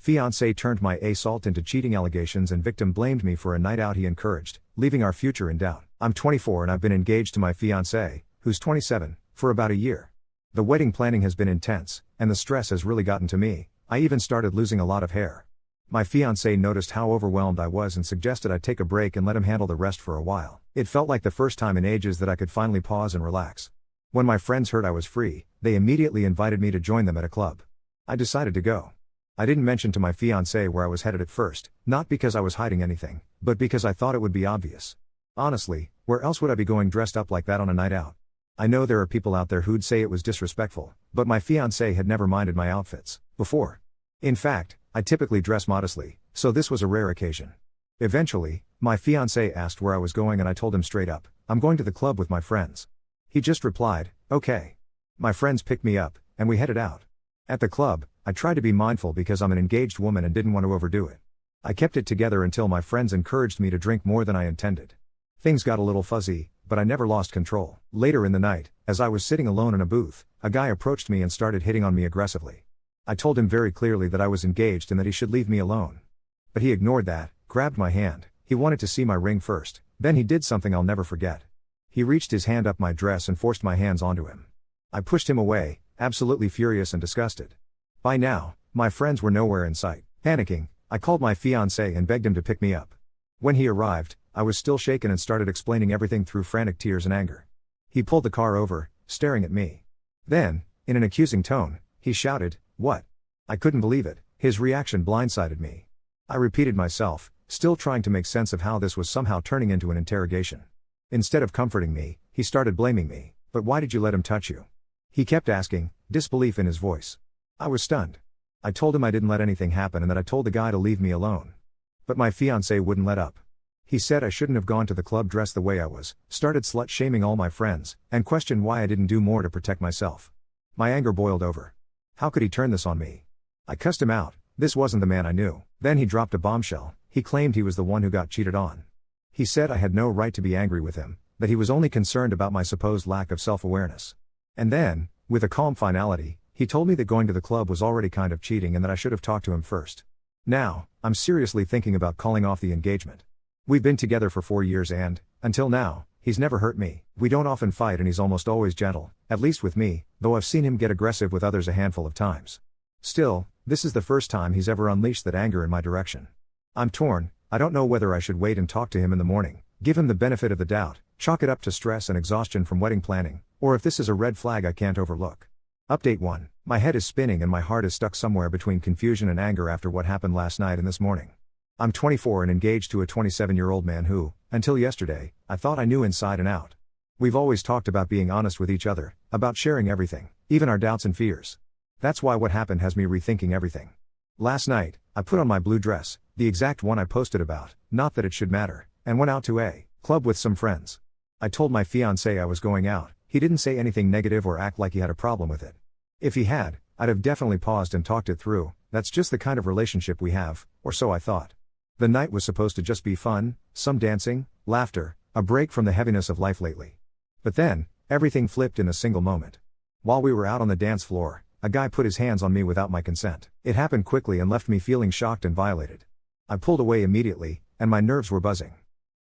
Fiancé turned my A-sault into cheating allegations and victim blamed me for a night out he encouraged, leaving our future in doubt. I'm 24 and I've been engaged to my fiancé, who's 27, for about a year. The wedding planning has been intense, and the stress has really gotten to me. I even started losing a lot of hair. My fiancé noticed how overwhelmed I was and suggested I take a break and let him handle the rest for a while. It felt like the first time in ages that I could finally pause and relax. When my friends heard I was free, they immediately invited me to join them at a club. I decided to go. I didn't mention to my fiancé where I was headed at first, not because I was hiding anything, but because I thought it would be obvious. Honestly, where else would I be going dressed up like that on a night out? I know there are people out there who'd say it was disrespectful, but my fiancé had never minded my outfits before. In fact, I typically dress modestly, so this was a rare occasion. Eventually, my fiancé asked where I was going and I told him straight up, I'm going to the club with my friends. He just replied, okay. My friends picked me up, and we headed out. At the club, I tried to be mindful because I'm an engaged woman and didn't want to overdo it. I kept it together until my friends encouraged me to drink more than I intended. Things got a little fuzzy, but I never lost control. Later in the night, as I was sitting alone in a booth, a guy approached me and started hitting on me aggressively. I told him very clearly that I was engaged and that he should leave me alone. But he ignored that, grabbed my hand. He wanted to see my ring first, then he did something I'll never forget. He reached his hand up my dress and forced my hands onto him. I pushed him away, absolutely furious and disgusted. By now, my friends were nowhere in sight. Panicking, I called my fiancé and begged him to pick me up. When he arrived, I was still shaken and started explaining everything through frantic tears and anger. He pulled the car over, staring at me. Then, in an accusing tone, he shouted, "What?" I couldn't believe it. His reaction blindsided me. I repeated myself, still trying to make sense of how this was somehow turning into an interrogation. Instead of comforting me, he started blaming me. But why did you let him touch you? He kept asking, disbelief in his voice. I was stunned. I told him I didn't let anything happen and that I told the guy to leave me alone. But my fiancé wouldn't let up. He said I shouldn't have gone to the club dressed the way I was, started slut-shaming all my friends, and questioned why I didn't do more to protect myself. My anger boiled over. How could he turn this on me? I cussed him out. This wasn't the man I knew. Then he dropped a bombshell. He claimed he was the one who got cheated on. He said I had no right to be angry with him, that he was only concerned about my supposed lack of self-awareness. And then, with a calm finality, he told me that going to the club was already kind of cheating and that I should have talked to him first. Now, I'm seriously thinking about calling off the engagement. We've been together for 4 years and, until now, he's never hurt me. We don't often fight and he's almost always gentle, at least with me, though I've seen him get aggressive with others a handful of times. Still, this is the first time he's ever unleashed that anger in my direction. I'm torn. I don't know whether I should wait and talk to him in the morning, give him the benefit of the doubt, chalk it up to stress and exhaustion from wedding planning, or if this is a red flag I can't overlook. Update 1. My head is spinning and my heart is stuck somewhere between confusion and anger after what happened last night and this morning. I'm 24 and engaged to a 27-year-old man who, until yesterday, I thought I knew inside and out. We've always talked about being honest with each other, about sharing everything, even our doubts and fears. That's why what happened has me rethinking everything. Last night, I put on my blue dress, the exact one I posted about, not that it should matter, and went out to a club with some friends. I told my fiancé I was going out. He didn't say anything negative or act like he had a problem with it. If he had, I'd have definitely paused and talked it through. That's just the kind of relationship we have, or so I thought. The night was supposed to just be fun, some dancing, laughter, a break from the heaviness of life lately. But then, everything flipped in a single moment. While we were out on the dance floor, a guy put his hands on me without my consent. It happened quickly and left me feeling shocked and violated. I pulled away immediately, and my nerves were buzzing.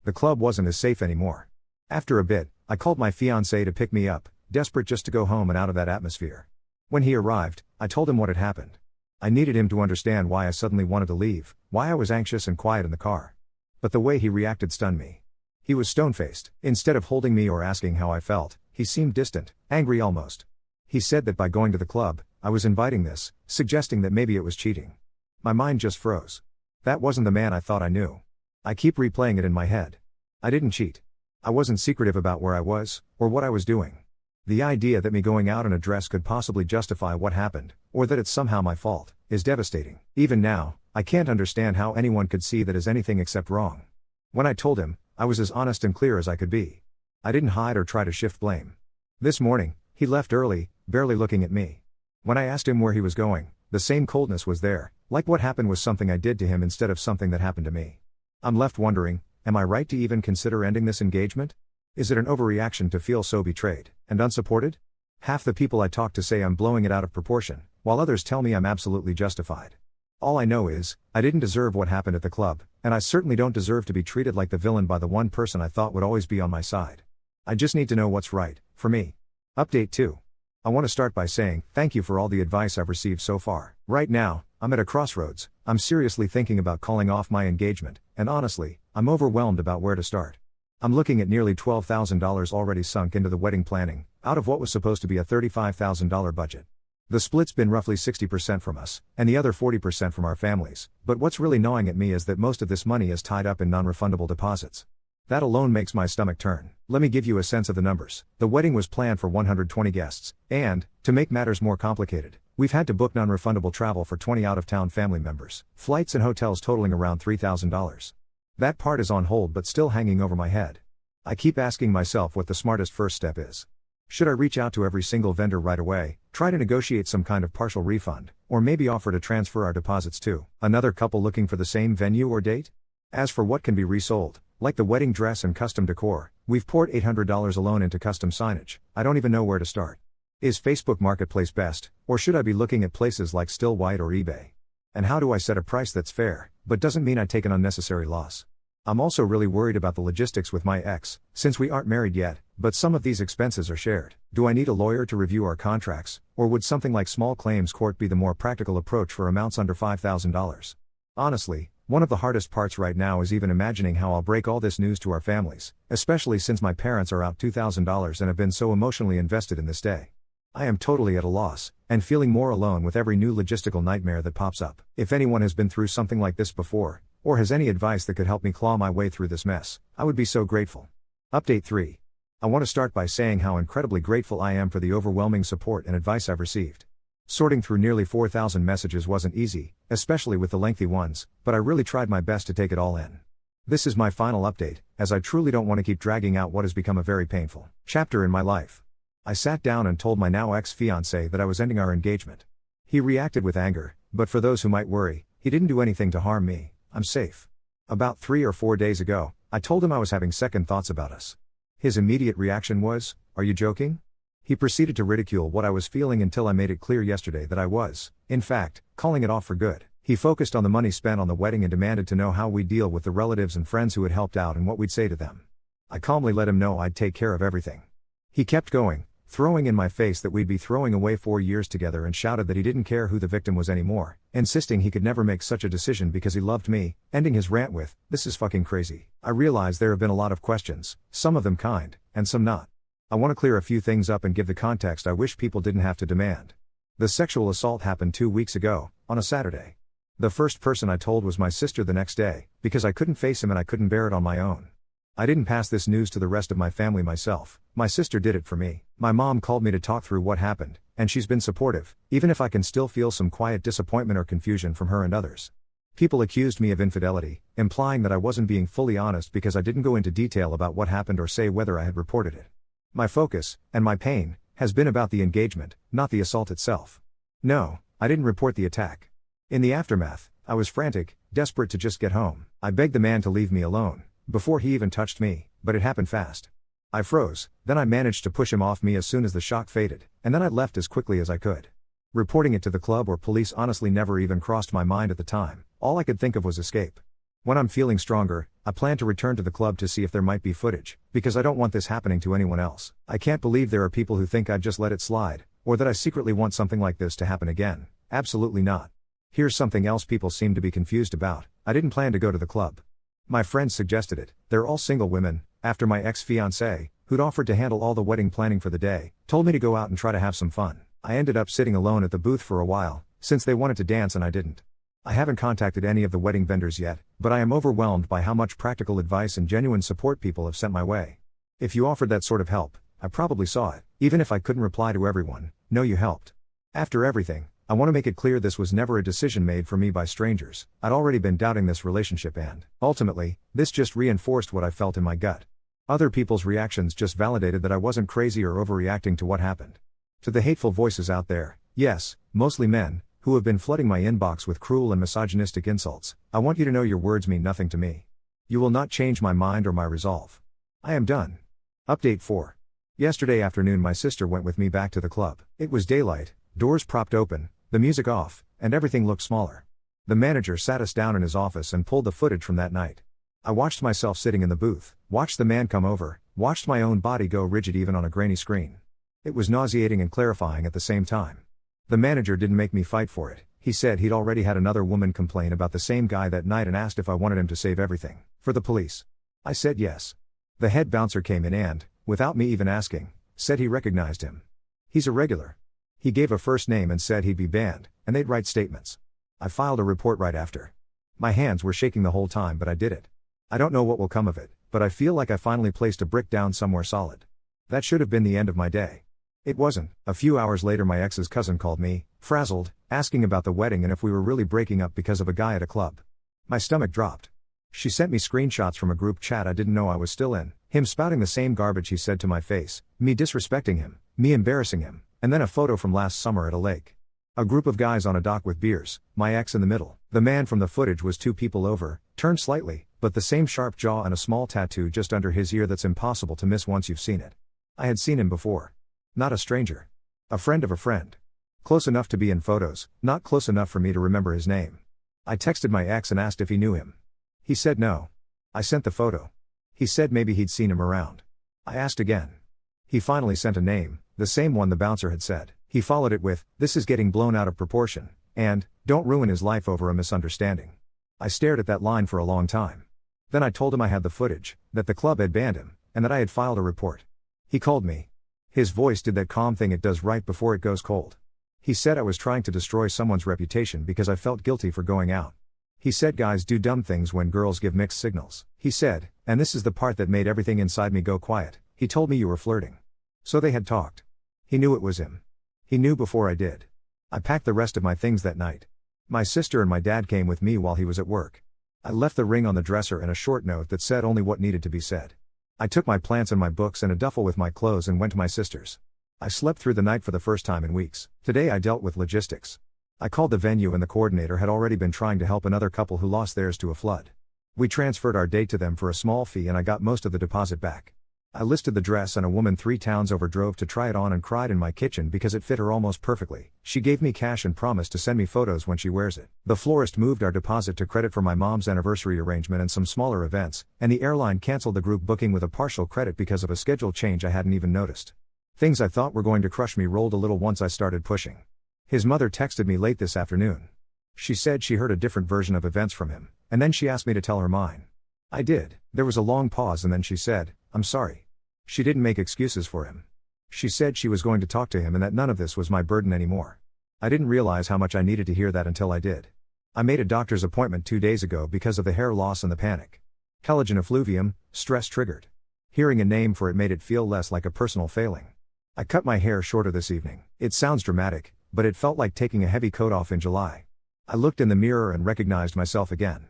The club wasn't as safe anymore. After a bit, I called my fiancé to pick me up, desperate just to go home and out of that atmosphere. When he arrived, I told him what had happened. I needed him to understand why I suddenly wanted to leave, why I was anxious and quiet in the car. But the way he reacted stunned me. He was stone-faced. Instead of holding me or asking how I felt, he seemed distant, angry almost. He said that by going to the club, I was inviting this, suggesting that maybe it was cheating. My mind just froze. That wasn't the man I thought I knew. I keep replaying it in my head. I didn't cheat. I wasn't secretive about where I was, or what I was doing. The idea that me going out in a dress could possibly justify what happened, or that it's somehow my fault, is devastating. Even now, I can't understand how anyone could see that as anything except wrong. When I told him, I was as honest and clear as I could be. I didn't hide or try to shift blame. This morning, he left early, barely looking at me. When I asked him where he was going, the same coldness was there, like what happened was something I did to him instead of something that happened to me. I'm left wondering, am I right to even consider ending this engagement? Is it an overreaction to feel so betrayed and unsupported? Half the people I talk to say I'm blowing it out of proportion, while others tell me I'm absolutely justified. All I know is, I didn't deserve what happened at the club, and I certainly don't deserve to be treated like the villain by the one person I thought would always be on my side. I just need to know what's right, for me. Update 2. I want to start by saying, thank you for all the advice I've received so far. Right now, I'm at a crossroads. I'm seriously thinking about calling off my engagement, and honestly, I'm overwhelmed about where to start. I'm looking at nearly $12,000 already sunk into the wedding planning, out of what was supposed to be a $35,000 budget. The split's been roughly 60% from us, and the other 40% from our families, but what's really gnawing at me is that most of this money is tied up in non-refundable deposits. That alone makes my stomach turn. Let me give you a sense of the numbers. The wedding was planned for 120 guests, and, to make matters more complicated, we've had to book non-refundable travel for 20 out-of-town family members, flights and hotels totaling around $3,000. That part is on hold but still hanging over my head. I keep asking myself what the smartest first step is. Should I reach out to every single vendor right away, try to negotiate some kind of partial refund, or maybe offer to transfer our deposits to another couple looking for the same venue or date? As for what can be resold, like the wedding dress and custom decor, we've poured $800 alone into custom signage. I don't even know where to start. Is Facebook Marketplace best, or should I be looking at places like Still White or eBay? And how do I set a price that's fair, but doesn't mean I take an unnecessary loss? I'm also really worried about the logistics with my ex, since we aren't married yet, but some of these expenses are shared. Do I need a lawyer to review our contracts, or would something like small claims court be the more practical approach for amounts under $5,000? Honestly, one of the hardest parts right now is even imagining how I'll break all this news to our families, especially since my parents are out $2,000 and have been so emotionally invested in this day. I am totally at a loss, and feeling more alone with every new logistical nightmare that pops up. If anyone has been through something like this before, or has any advice that could help me claw my way through this mess, I would be so grateful. Update 3. I want to start by saying how incredibly grateful I am for the overwhelming support and advice I've received. Sorting through nearly 4,000 messages wasn't easy, especially with the lengthy ones, but I really tried my best to take it all in. This is my final update, as I truly don't want to keep dragging out what has become a very painful chapter in my life. I sat down and told my now ex-fiancé that I was ending our engagement. He reacted with anger, but for those who might worry, he didn't do anything to harm me. I'm safe. About 3 or 4 days ago, I told him I was having second thoughts about us. His immediate reaction was, "Are you joking?" He proceeded to ridicule what I was feeling until I made it clear yesterday that I was, in fact, calling it off for good. He focused on the money spent on the wedding and demanded to know how we'd deal with the relatives and friends who had helped out and what we'd say to them. I calmly let him know I'd take care of everything. He kept going, throwing in my face that we'd be throwing away 4 years together, and shouted that he didn't care who the victim was anymore, insisting he could never make such a decision because he loved me, ending his rant with, "This is fucking crazy." I realize there have been a lot of questions, some of them kind, and some not. I want to clear a few things up and give the context I wish people didn't have to demand. The sexual assault happened 2 weeks ago, on a Saturday. The first person I told was my sister the next day, because I couldn't face him and I couldn't bear it on my own. I didn't pass this news to the rest of my family myself, my sister did it for me. My mom called me to talk through what happened, and she's been supportive, even if I can still feel some quiet disappointment or confusion from her and others. People accused me of infidelity, implying that I wasn't being fully honest because I didn't go into detail about what happened or say whether I had reported it. My focus, and my pain, has been about the engagement, not the assault itself. No, I didn't report the attack. In the aftermath, I was frantic, desperate to just get home. I begged the man to leave me alone, before he even touched me, but it happened fast. I froze, then I managed to push him off me as soon as the shock faded, and then I left as quickly as I could. Reporting it to the club or police honestly never even crossed my mind at the time. All I could think of was escape. When I'm feeling stronger, I plan to return to the club to see if there might be footage, because I don't want this happening to anyone else. I can't believe there are people who think I'd just let it slide, or that I secretly want something like this to happen again. Absolutely not. Here's something else people seem to be confused about. I didn't plan to go to the club. My friends suggested it. They're all single women, after my ex-fiancé, who'd offered to handle all the wedding planning for the day, told me to go out and try to have some fun. I ended up sitting alone at the booth for a while, since they wanted to dance and I didn't. I haven't contacted any of the wedding vendors yet, but I am overwhelmed by how much practical advice and genuine support people have sent my way. If you offered that sort of help, I probably saw it. Even if I couldn't reply to everyone, know you helped. After everything, I want to make it clear this was never a decision made for me by strangers. I'd already been doubting this relationship and, ultimately, this just reinforced what I felt in my gut. Other people's reactions just validated that I wasn't crazy or overreacting to what happened. To the hateful voices out there, yes, mostly men, who have been flooding my inbox with cruel and misogynistic insults, I want you to know your words mean nothing to me. You will not change my mind or my resolve. I am done. Update 4. Yesterday afternoon my sister went with me back to the club. It was daylight, doors propped open, the music off, and everything looked smaller. The manager sat us down in his office and pulled the footage from that night. I watched myself sitting in the booth, watched the man come over, watched my own body go rigid even on a grainy screen. It was nauseating and clarifying at the same time. The manager didn't make me fight for it. He said he'd already had another woman complain about the same guy that night and asked if I wanted him to save everything for the police. I said yes. The head bouncer came in and, without me even asking, said he recognized him. He's a regular. He gave a first name and said he'd be banned, and they'd write statements. I filed a report right after. My hands were shaking the whole time, but I did it. I don't know what will come of it, but I feel like I finally placed a brick down somewhere solid. That should have been the end of my day. It wasn't. A few hours later my ex's cousin called me, frazzled, asking about the wedding and if we were really breaking up because of a guy at a club. My stomach dropped. She sent me screenshots from a group chat I didn't know I was still in, him spouting the same garbage he said to my face, me disrespecting him, me embarrassing him, and then a photo from last summer at a lake. A group of guys on a dock with beers, my ex in the middle. The man from the footage was 2 people over, turned slightly, but the same sharp jaw and a small tattoo just under his ear that's impossible to miss once you've seen it. I had seen him before. Not a stranger. A friend of a friend. Close enough to be in photos, not close enough for me to remember his name. I texted my ex and asked if he knew him. He said no. I sent the photo. He said maybe he'd seen him around. I asked again. He finally sent a name, the same one the bouncer had said. He followed it with, "This is getting blown out of proportion," and, "Don't ruin his life over a misunderstanding." I stared at that line for a long time. Then I told him I had the footage, that the club had banned him, and that I had filed a report. He called me. His voice did that calm thing it does right before it goes cold. He said I was trying to destroy someone's reputation because I felt guilty for going out. He said guys do dumb things when girls give mixed signals. He said, and this is the part that made everything inside me go quiet, he told me you were flirting. So they had talked. He knew it was him. He knew before I did. I packed the rest of my things that night. My sister and my dad came with me while he was at work. I left the ring on the dresser and a short note that said only what needed to be said. I took my plants and my books and a duffel with my clothes and went to my sister's. I slept through the night for the first time in weeks. Today I dealt with logistics. I called the venue and the coordinator had already been trying to help another couple who lost theirs to a flood. We transferred our date to them for a small fee and I got most of the deposit back. I listed the dress and a woman 3 towns over drove to try it on and cried in my kitchen because it fit her almost perfectly. She gave me cash and promised to send me photos when she wears it. The florist moved our deposit to credit for my mom's anniversary arrangement and some smaller events, and the airline canceled the group booking with a partial credit because of a schedule change I hadn't even noticed. Things I thought were going to crush me rolled a little once I started pushing. His mother texted me late this afternoon. She said she heard a different version of events from him, and then she asked me to tell her mine. I did. There was a long pause and then she said, "I'm sorry." She didn't make excuses for him. She said she was going to talk to him and that none of this was my burden anymore. I didn't realize how much I needed to hear that until I did. I made a doctor's appointment 2 days ago because of the hair loss and the panic. Telogen effluvium, stress triggered. Hearing a name for it made it feel less like a personal failing. I cut my hair shorter this evening. It sounds dramatic, but it felt like taking a heavy coat off in July. I looked in the mirror and recognized myself again.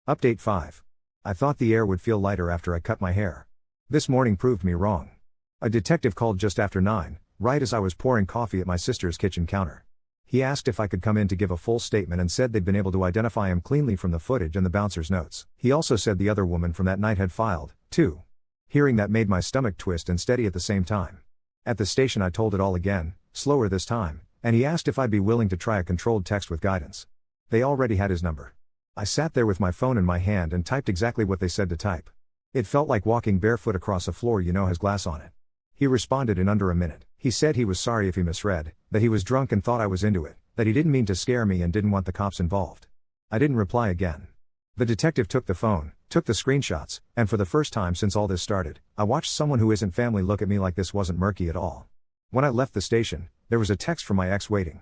Update 5. I thought the air would feel lighter after I cut my hair. This morning proved me wrong. A detective called just after 9, right as I was pouring coffee at my sister's kitchen counter. He asked if I could come in to give a full statement and said they'd been able to identify him cleanly from the footage and the bouncer's notes. He also said the other woman from that night had filed, too. Hearing that made my stomach twist and steady at the same time. At the station I told it all again, slower this time, and he asked if I'd be willing to try a controlled text with guidance. They already had his number. I sat there with my phone in my hand and typed exactly what they said to type. It felt like walking barefoot across a floor you know has glass on it. He responded in under a minute. He said he was sorry if he misread, that he was drunk and thought I was into it, that he didn't mean to scare me and didn't want the cops involved. I didn't reply again. The detective took the phone, took the screenshots, and for the first time since all this started, I watched someone who isn't family look at me like this wasn't murky at all. When I left the station, there was a text from my ex waiting.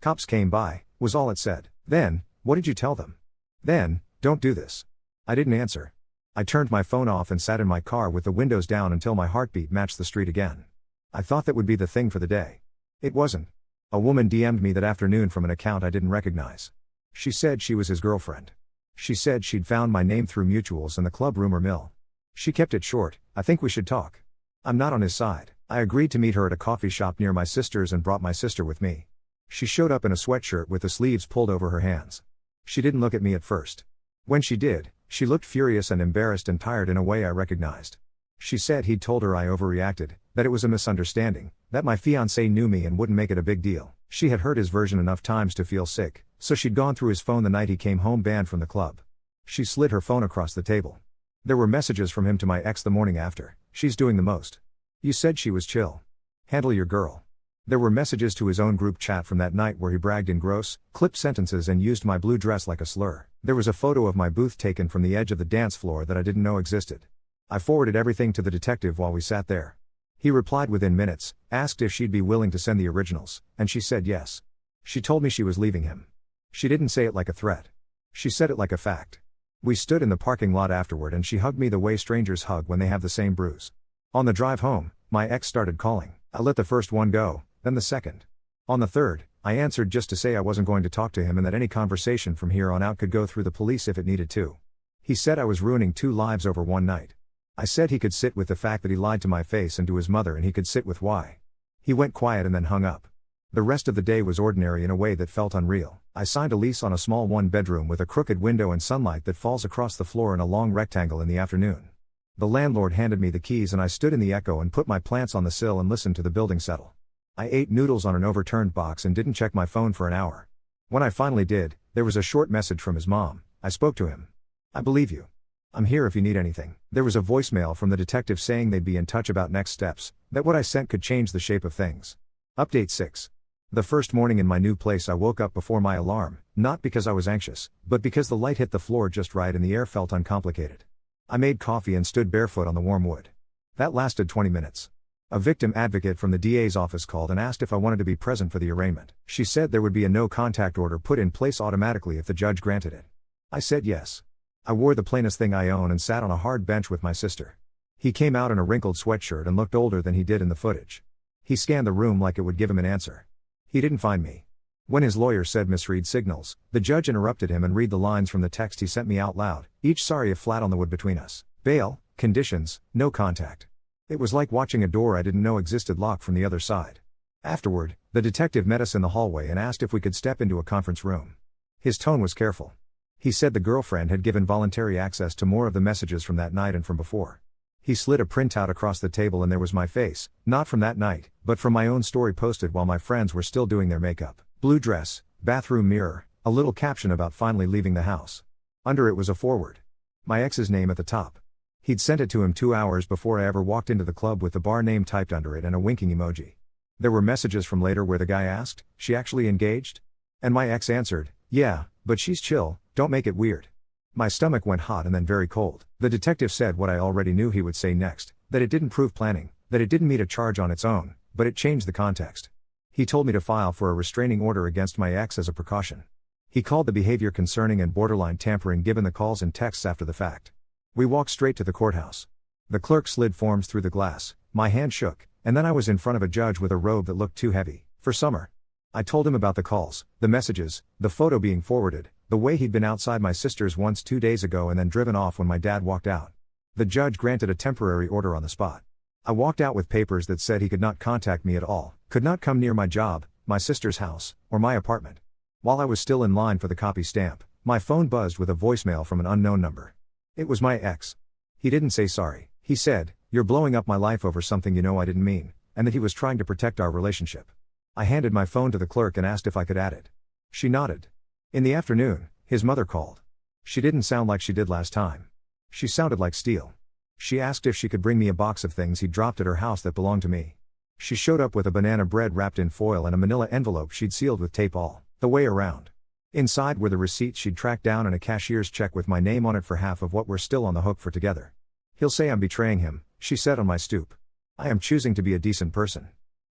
"Cops came by," was all it said. Then, "What did you tell them?" Then, "Don't do this." I didn't answer. I turned my phone off and sat in my car with the windows down until my heartbeat matched the street again. I thought that would be the thing for the day. It wasn't. A woman DM'd me that afternoon from an account I didn't recognize. She said she was his girlfriend. She said she'd found my name through mutuals and the club rumor mill. She kept it short, "I think we should talk." I'm not on his side. I agreed to meet her at a coffee shop near my sister's and brought my sister with me. She showed up in a sweatshirt with the sleeves pulled over her hands. She didn't look at me at first. When she did, she looked furious and embarrassed and tired in a way I recognized. She said he'd told her I overreacted, that it was a misunderstanding, that my fiancé knew me and wouldn't make it a big deal. She had heard his version enough times to feel sick, So she'd gone through his phone the night he came home banned from the club. She slid her phone across the table. There were messages from him to my ex the morning after. She's doing the most. You said she was chill. Handle your girl. There were messages to his own group chat from that night where he bragged in gross, clipped sentences and used my blue dress like a slur. There was a photo of my booth taken from the edge of the dance floor that I didn't know existed. I forwarded everything to the detective while we sat there. He replied within minutes, asked if she'd be willing to send the originals, and she said yes. She told me she was leaving him. She didn't say it like a threat. She said it like a fact. We stood in the parking lot afterward and she hugged me the way strangers hug when they have the same bruise. On the drive home, my ex started calling. I let the first one go, then the second. On the third, I answered just to say I wasn't going to talk to him and that any conversation from here on out could go through the police if it needed to. He said I was ruining 2 lives over one night. I said he could sit with the fact that he lied to my face and to his mother and he could sit with why. He went quiet and then hung up. The rest of the day was ordinary in a way that felt unreal. I signed a lease on a small 1-bedroom with a crooked window and sunlight that falls across the floor in a long rectangle in the afternoon. The landlord handed me the keys and I stood in the echo and put my plants on the sill and listened to the building settle. I ate noodles on an overturned box and didn't check my phone for an hour. When I finally did, there was a short message from his mom. I spoke to him. I believe you. I'm here if you need anything. There was a voicemail from the detective saying they'd be in touch about next steps, that what I sent could change the shape of things. Update 6. The first morning in my new place I woke up before my alarm, not because I was anxious, but because the light hit the floor just right and the air felt uncomplicated. I made coffee and stood barefoot on the warm wood. That lasted 20 minutes. A victim advocate from the DA's office called and asked if I wanted to be present for the arraignment. She said there would be a no-contact order put in place automatically if the judge granted it. I said yes. I wore the plainest thing I own and sat on a hard bench with my sister. He came out in a wrinkled sweatshirt and looked older than he did in the footage. He scanned the room like it would give him an answer. He didn't find me. When his lawyer said misread signals, the judge interrupted him and read the lines from the text he sent me out loud, each sorry if flat on the wood between us. Bail, conditions, no contact. It was like watching a door I didn't know existed locked from the other side. Afterward, the detective met us in the hallway and asked if we could step into a conference room. His tone was careful. He said the girlfriend had given voluntary access to more of the messages from that night and from before. He slid a printout across the table and there was my face, not from that night, but from my own story posted while my friends were still doing their makeup. Blue dress, bathroom mirror, a little caption about finally leaving the house. Under it was a foreword. My ex's name at the top. He'd sent it to him 2 hours before I ever walked into the club with the bar name typed under it and a winking emoji. There were messages from later where the guy asked, "She actually engaged?" And my ex answered, "Yeah, but she's chill, don't make it weird." My stomach went hot and then very cold. The detective said what I already knew he would say next, that it didn't prove planning, that it didn't meet a charge on its own, but it changed the context. He told me to file for a restraining order against my ex as a precaution. He called the behavior concerning and borderline tampering given the calls and texts after the fact. We walked straight to the courthouse. The clerk slid forms through the glass, my hand shook, and then I was in front of a judge with a robe that looked too heavy for summer. I told him about the calls, the messages, the photo being forwarded, the way he'd been outside my sister's once 2 days ago and then driven off when my dad walked out. The judge granted a temporary order on the spot. I walked out with papers that said he could not contact me at all, could not come near my job, my sister's house, or my apartment. While I was still in line for the copy stamp, my phone buzzed with a voicemail from an unknown number. It was my ex. He didn't say sorry. He said, "You're blowing up my life over something you know I didn't mean," and that he was trying to protect our relationship. I handed my phone to the clerk and asked if I could add it. She nodded. In the afternoon, his mother called. She didn't sound like she did last time. She sounded like steel. She asked if she could bring me a box of things he'd dropped at her house that belonged to me. She showed up with a banana bread wrapped in foil and a manila envelope she'd sealed with tape all the way around. Inside were the receipts she'd tracked down and a cashier's check with my name on it for half of what we're still on the hook for together. "He'll say I'm betraying him," she said on my stoop. "I am choosing to be a decent person."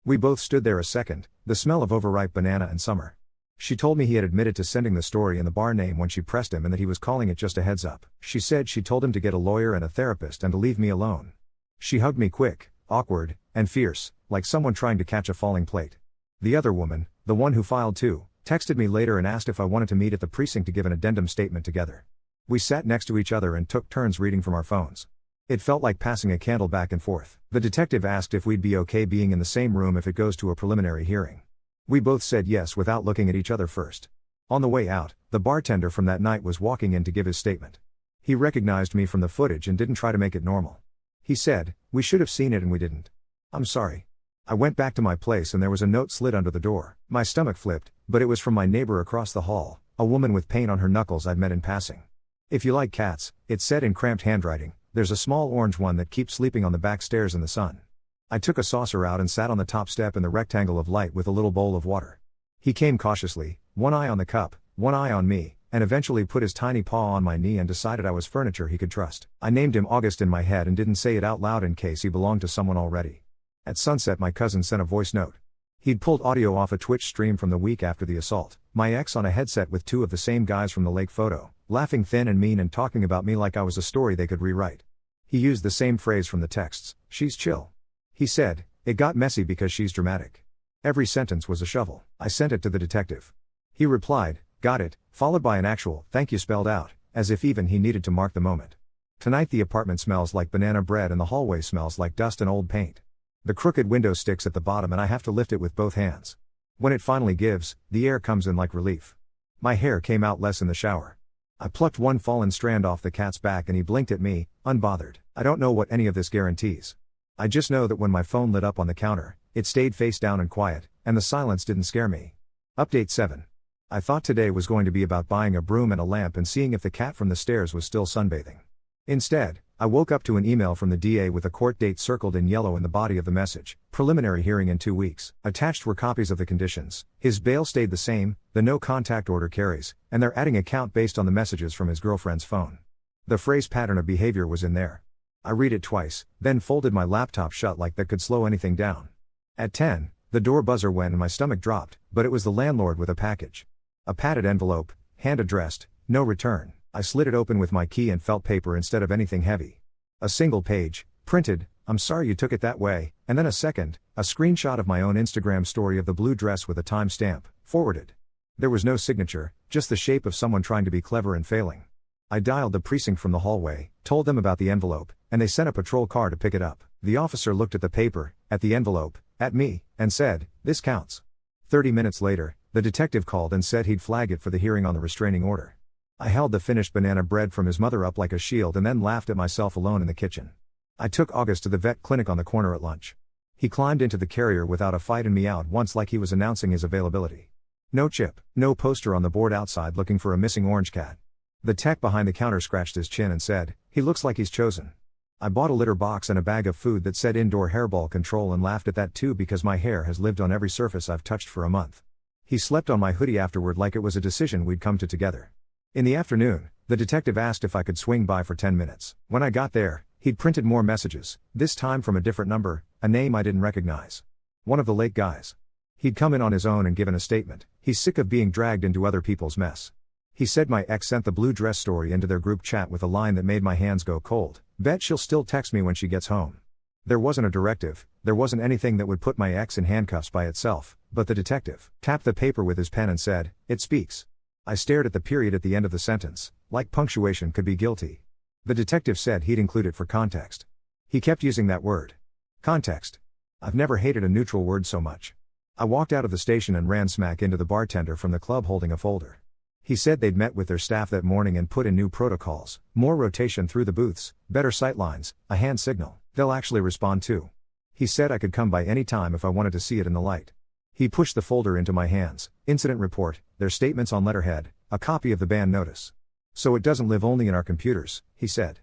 We both stood there a second, the smell of overripe banana and summer. She told me he had admitted to sending the story and the bar name when she pressed him and that he was calling it just a heads up. She said she told him to get a lawyer and a therapist and to leave me alone. She hugged me quick, awkward, and fierce, like someone trying to catch a falling plate. The other woman, the one who filed too, texted me later and asked if I wanted to meet at the precinct to give an addendum statement together. We sat next to each other and took turns reading from our phones. It felt like passing a candle back and forth. The detective asked if we'd be okay being in the same room if it goes to a preliminary hearing. We both said yes without looking at each other first. On the way out, the bartender from that night was walking in to give his statement. He recognized me from the footage and didn't try to make it normal. He said, "We should have seen it and we didn't. I'm sorry." I went back to my place and there was a note slid under the door. My stomach flipped, but it was from my neighbor across the hall, a woman with paint on her knuckles I'd met in passing. "If you like cats," it said in cramped handwriting, "there's a small orange one that keeps sleeping on the back stairs in the sun." I took a saucer out and sat on the top step in the rectangle of light with a little bowl of water. He came cautiously, one eye on the cup, one eye on me, and eventually put his tiny paw on my knee and decided I was furniture he could trust. I named him August in my head and didn't say it out loud in case he belonged to someone already. At sunset my cousin sent a voice note. He'd pulled audio off a Twitch stream from the week after the assault, my ex on a headset with two of the same guys from the lake photo, laughing thin and mean and talking about me like I was a story they could rewrite. He used the same phrase from the texts, "She's chill." He said, "It got messy because she's dramatic." Every sentence was a shovel. I sent it to the detective. He replied, "Got it," followed by an actual "thank you" spelled out, as if even he needed to mark the moment. Tonight the apartment smells like banana bread and the hallway smells like dust and old paint. The crooked window sticks at the bottom and I have to lift it with both hands. When it finally gives, the air comes in like relief. My hair came out less in the shower. I plucked one fallen strand off the cat's back and he blinked at me, unbothered. I don't know what any of this guarantees. I just know that when my phone lit up on the counter, it stayed face down and quiet, and the silence didn't scare me. Update 7. I thought today was going to be about buying a broom and a lamp and seeing if the cat from the stairs was still sunbathing. Instead, I woke up to an email from the DA with a court date circled in yellow in the body of the message, preliminary hearing in 2 weeks. Attached were copies of the conditions. His bail stayed the same, the no contact order carries, and they're adding a count based on the messages from his girlfriend's phone. The phrase pattern of behavior was in there. I read it twice, then folded my laptop shut like that could slow anything down. At 10, the door buzzer went and my stomach dropped, but it was the landlord with a package. A padded envelope, hand addressed, no return. I slid it open with my key and felt paper instead of anything heavy. A single page, printed, "I'm sorry you took it that way," and then a screenshot of my own Instagram story of the blue dress with a time stamp, forwarded. There was no signature, just the shape of someone trying to be clever and failing. I dialed the precinct from the hallway, told them about the envelope, and they sent a patrol car to pick it up. The officer looked at the paper, at the envelope, at me, and said, "This counts." 30 minutes later, the detective called and said he'd flag it for the hearing on the restraining order. I held the finished banana bread from his mother up like a shield and then laughed at myself alone in the kitchen. I took August to the vet clinic on the corner at lunch. He climbed into the carrier without a fight and meowed once like he was announcing his availability. No chip, no poster on the board outside looking for a missing orange cat. The tech behind the counter scratched his chin and said, "He looks like he's chosen." I bought a litter box and a bag of food that said indoor hairball control and laughed at that too because my hair has lived on every surface I've touched for a month. He slept on my hoodie afterward like it was a decision we'd come to together. In the afternoon, the detective asked if I could swing by for 10 minutes. When I got there, he'd printed more messages, this time from a different number, a name I didn't recognize. One of the late guys. He'd come in on his own and given a statement. He's sick of being dragged into other people's mess. He said my ex sent the blue dress story into their group chat with a line that made my hands go cold. "Bet she'll still text me when she gets home." There wasn't a directive, there wasn't anything that would put my ex in handcuffs by itself, but the detective tapped the paper with his pen and said, "It speaks." I stared at the period at the end of the sentence, like punctuation could be guilty. The detective said he'd include it for context. He kept using that word. Context. I've never hated a neutral word so much. I walked out of the station and ran smack into the bartender from the club holding a folder. He said they'd met with their staff that morning and put in new protocols, more rotation through the booths, better sightlines, a hand signal, they'll actually respond too. He said I could come by any time if I wanted to see it in the light. He pushed the folder into my hands, incident report, their statements on letterhead, a copy of the ban notice. "So it doesn't live only in our computers," he said.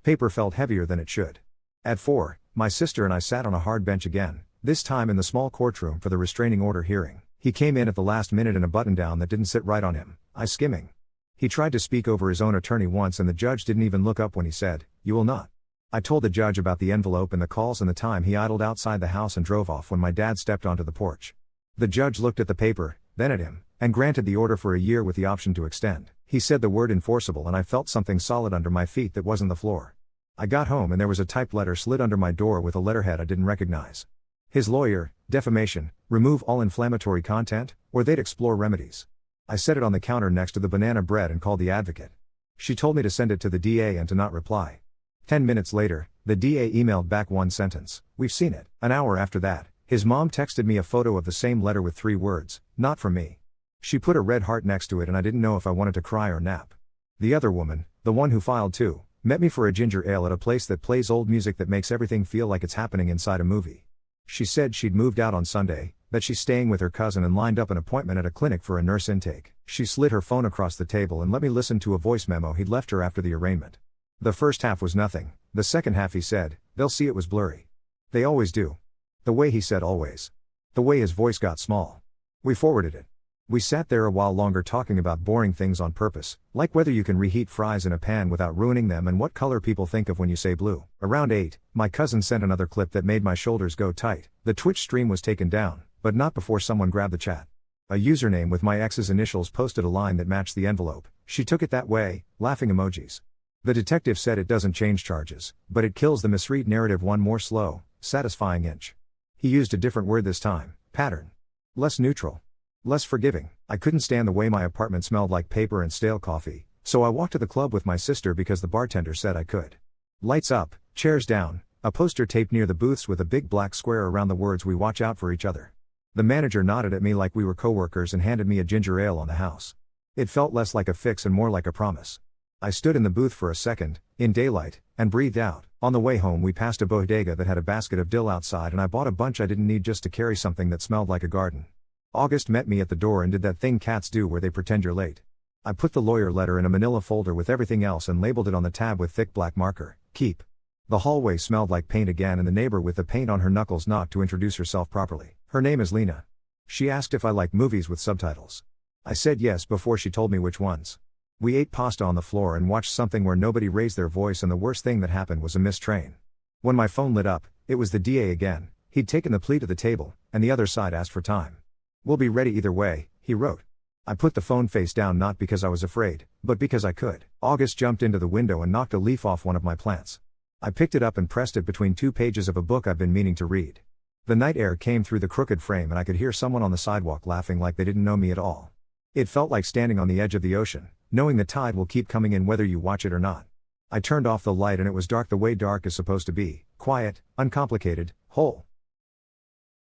Paper felt heavier than it should. At 4, my sister and I sat on a hard bench again, this time in the small courtroom for the restraining order hearing. He came in at the last minute in a button-down that didn't sit right on him, eye skimming. He tried to speak over his own attorney once and the judge didn't even look up when he said, "You will not." I told the judge about the envelope and the calls and the time he idled outside the house and drove off when my dad stepped onto the porch. The judge looked at the paper, then at him, and granted the order for a year with the option to extend. He said the word enforceable and I felt something solid under my feet that wasn't the floor. I got home and there was a typed letter slid under my door with a letterhead I didn't recognize. His lawyer, defamation, remove all inflammatory content, or they'd explore remedies. I set it on the counter next to the banana bread and called the advocate. She told me to send it to the DA and to not reply. 10 minutes later, the DA emailed back one sentence, "We've seen it." An hour after that, his mom texted me a photo of the same letter with 3 words, "Not from me." She put a red heart next to it and I didn't know if I wanted to cry or nap. The other woman, the one who filed too, met me for a ginger ale at a place that plays old music that makes everything feel like it's happening inside a movie. She said she'd moved out on Sunday, that she's staying with her cousin and lined up an appointment at a clinic for a nurse intake. She slid her phone across the table and let me listen to a voice memo he'd left her after the arraignment. The first half was nothing, the second half he said, "They'll see it was blurry. They always do." The way he said always. The way his voice got small. We forwarded it. We sat there a while longer talking about boring things on purpose, like whether you can reheat fries in a pan without ruining them and what color people think of when you say blue. Around 8, my cousin sent another clip that made my shoulders go tight. The Twitch stream was taken down, but not before someone grabbed the chat. A username with my ex's initials posted a line that matched the envelope. She took it that way, laughing emojis. The detective said it doesn't change charges, but it kills the misread narrative one more slow, satisfying inch. He used a different word this time, pattern. Less neutral. Less forgiving. I couldn't stand the way my apartment smelled like paper and stale coffee, so I walked to the club with my sister because the bartender said I could. Lights up, chairs down, a poster taped near the booths with a big black square around the words "We watch out for each other." The manager nodded at me like we were coworkers and handed me a ginger ale on the house. It felt less like a fix and more like a promise. I stood in the booth for a second, in daylight, and breathed out. On the way home we passed a bodega that had a basket of dill outside and I bought a bunch I didn't need just to carry something that smelled like a garden. August met me at the door and did that thing cats do where they pretend you're late. I put the lawyer letter in a manila folder with everything else and labeled it on the tab with thick black marker, "Keep." The hallway smelled like paint again and the neighbor with the paint on her knuckles knocked to introduce herself properly. Her name is Lena. She asked if I like movies with subtitles. I said yes before she told me which ones. We ate pasta on the floor and watched something where nobody raised their voice and the worst thing that happened was a missed train. When my phone lit up, it was the DA again. He'd taken the plea to the table, and the other side asked for time. "We'll be ready either way," he wrote. I put the phone face down not because I was afraid, but because I could. August jumped into the window and knocked a leaf off one of my plants. I picked it up and pressed it between 2 pages of a book I've been meaning to read. The night air came through the crooked frame and I could hear someone on the sidewalk laughing like they didn't know me at all. It felt like standing on the edge of the ocean, knowing the tide will keep coming in whether you watch it or not. I turned off the light and it was dark the way dark is supposed to be, quiet, uncomplicated, whole.